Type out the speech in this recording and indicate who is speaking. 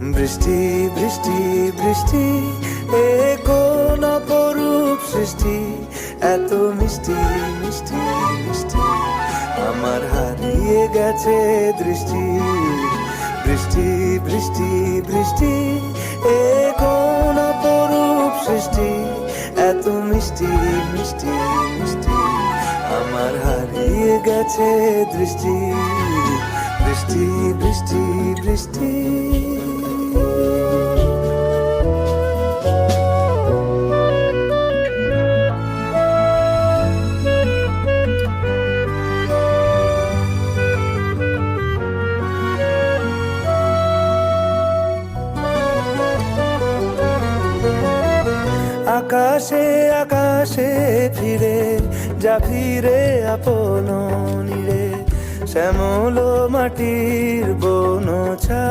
Speaker 1: বৃষ্টি বৃষ্টি বৃষ্টি, এ কোন অপরূপ সৃষ্টি, এত মিষ্টি মিষ্টি মিষ্টি, আমার হারিয়ে গেছে দৃষ্টি। বৃষ্টি বৃষ্টি বৃষ্টি, এ কোন অপরূপ সৃষ্টি, এত মিষ্টি মিষ্টি মিষ্টি, আমার হারিয়ে গেছে দৃষ্টি। বৃষ্টি বৃষ্টি বৃষ্টি। আকাশে আকাশে ফিরে যা, ফিরে আপন নীড়ে, শ্যামল মাটির বনছা।